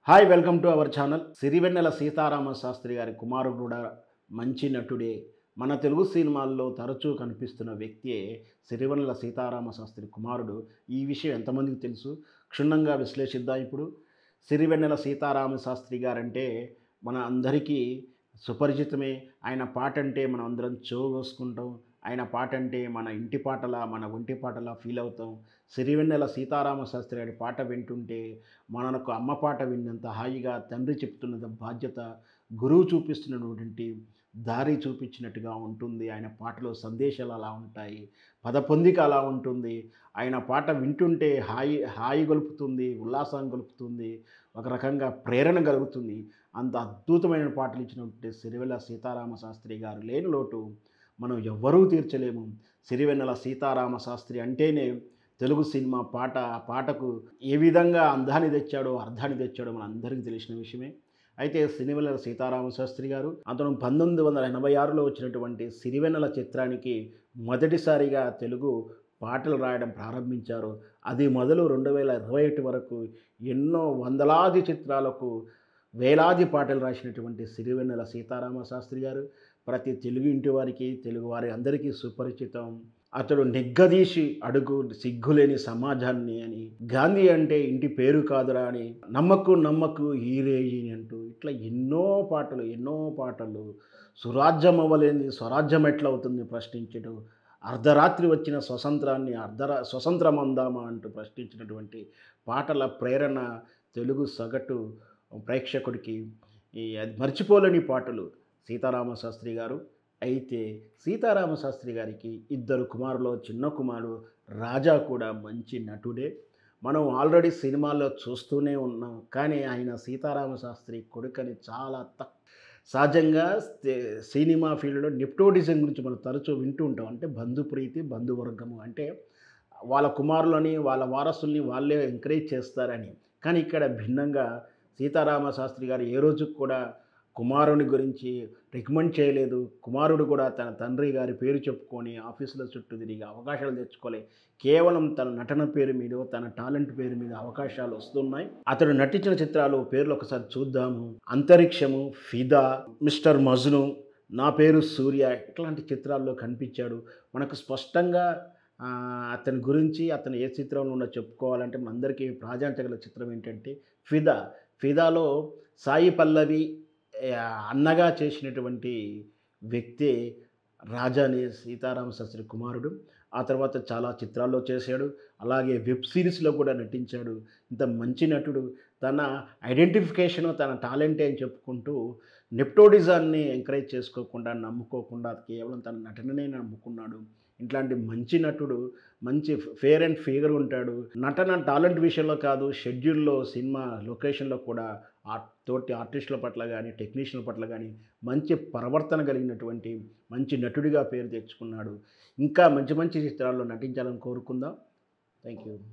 Hi welcome to our channel. Sirivennela Seetharama Sastry గారి కుమారుడు కూడా మంచి నటుడే. మన తెలుగు సినిమాల్లో తరచూ కనిపిస్తున్న వ్యక్తియే సిరివెన్నెల సీతారామ శాస్త్రి కుమారుడు. ఈ విషయం ఎంతమందికి తెలుసు? క్షుణ్ణంగా విశ్లేషిద్దాం ఇప్పుడు. సిరివెన్నెల సీతారామ శాస్త్రి గారంటే మన అందరికీ సుపరిచితమే. ఆయన పాట అంటే మనం అందరం చెవుగోసుకుంటాం. ఆయన పాట అంటే మన ఇంటి పాటలా, మన ఒంటి పాటలా ఫీల్ అవుతాం. సిరివెన్నెల సీతారామ శాస్త్రి గారి పాట వింటుంటే మనకు అమ్మ పాట విన్నంత హాయిగా, తండ్రి చెప్తున్న బాధ్యత, గురువు చూపిస్తున్నటువంటి దారి చూపించినట్టుగా ఉంటుంది. ఆయన పాటలో సందేశాలు అలా ఉంటాయి, పదపొందిక అలా ఉంటుంది. ఆయన పాట వింటుంటే హాయి గొలుపుతుంది, ఉల్లాసం గొలుపుతుంది, ఒక రకంగా ప్రేరణ కలుగుతుంది. అంత అద్భుతమైన పాటలు ఇచ్చినటువంటి సిరివెన్నెల సీతారామ శాస్త్రి గారు లేని లోటు మనం ఎవ్వరూ తీర్చలేము. సిరివెన్నెల సీతారామ శాస్త్రి అంటేనే తెలుగు సినిమా పాట, ఆ పాటకు ఏ విధంగా అందాన్ని తెచ్చాడో, అర్థాన్ని తెచ్చాడో మనందరికీ తెలిసిన విషయమే. అయితే సిరివెన్నెల సీతారామ శాస్త్రి గారు అతను 1986లో వచ్చినటువంటి సిరివెన్నెల చిత్రానికి మొదటిసారిగా తెలుగు పాటలు రాయడం ప్రారంభించారు. అది మొదలు 2021 వరకు ఎన్నో వందలాది చిత్రాలకు వేలాది పాటలు రాసినటువంటి సిరివెన్నెల సీతారామ శాస్త్రి గారు ప్రతి తెలుగు ఇంటి వారికి, తెలుగు వారి అందరికీ సుపరిచితం. అతడు నిగ్గదీసి అడుగు సిగ్గులేని సమాజాన్ని అని, గాంధీ అంటే ఇంటి పేరు కాదురా అని, నమ్మకు నమ్మకు ఈరేయి అంటూ ఇట్లా ఎన్నో పాటలు. సురాజ్యం అవ్వలేని స్వరాజ్యం ఎట్లా అవుతుంది ప్రశ్నించడం, అర్ధరాత్రి వచ్చిన స్వతంత్రాన్ని స్వతంత్రం అందామా అంటూ ప్రశ్నించినటువంటి పాటల ప్రేరణ తెలుగు సగటు ప్రేక్షకుడికి అది మర్చిపోలేని పాటలు సీతారామ శాస్త్రి గారు. అయితే సీతారామ శాస్త్రి గారికి ఇద్దరు కుమారులు, చిన్న కుమారుడు రాజా కూడా మంచి నటుడే. మనం ఆల్రెడీ సినిమాల్లో చూస్తూనే ఉన్నాం. కానీ ఆయన సీతారామ శాస్త్రి కొడుకని చాలా సహజంగా సినిమా ఫీల్డ్లో నెపోటిజం గురించి మనం తరచూ వింటూ ఉంటాం. అంటే బంధుప్రీతి, బంధువర్గము అంటే వాళ్ళ కుమారులని, వాళ్ళ వారసుల్ని వాళ్ళే ఎంకరేజ్ చేస్తారని. కానీ ఇక్కడ భిన్నంగా సీతారామ శాస్త్రి గారు ఏ రోజుకు కూడా కుమారుని గురించి రికమెండ్ చేయలేదు. కుమారుడు కూడా తన తండ్రి గారి పేరు చెప్పుకొని ఆఫీసుల చుట్టూ తిరిగి అవకాశాలు తెచ్చుకోలే. కేవలం తన నటన పేరు మీద, తన టాలెంట్ పేరు మీద అవకాశాలు వస్తున్నాయి. అతడు నటించిన చిత్రాలు పేర్లు ఒకసారి చూద్దాము. అంతరిక్షము, ఫిదా, మిస్టర్ మజ్ను, నా పేరు సూర్య ఇట్లాంటి చిత్రాల్లో కనిపించాడు. మనకు స్పష్టంగా అతని గురించి, అతను ఏ చిత్రంలో ఉన్నో చెప్పుకోవాలంటే మనందరికీ ప్రాధాన్యత గల చిత్రం ఏంటంటే ఫిదాలో సాయి పల్లవి అన్నగా చేసినటువంటి వ్యక్తే రాజాని సీతారామ శాస్త్రి కుమారుడు. ఆ తర్వాత చాలా చిత్రాల్లో చేశాడు. అలాగే వెబ్ సిరీస్లో కూడా నటించాడు. ఇంత మంచి నటుడు తన ఐడెంటిఫికేషను, తన టాలెంటే అని చెప్పుకుంటూ నెపోటిజాన్ని ఎంకరేజ్ చేసుకోకుండా, నమ్ముకోకుండా కేవలం తన నటననే నమ్ముకున్నాడు. ఇట్లాంటి మంచి నటుడు, మంచి ఫేర్ అండ్ ఫిగర్ ఉంటాడు. నటన టాలెంట్ విషయంలో కాదు, షెడ్యూల్లో, సినిమా లొకేషన్లో కూడా తోటి ఆర్టిస్టుల పట్ల కానీ, టెక్నీషియన్ల పట్ల కానీ మంచి ప్రవర్తన కలిగినటువంటి మంచి నటుడిగా పేరు తెచ్చుకున్నాడు. ఇంకా మంచి చిత్రాల్లో నటించాలని కోరుకుందాం. Thank you.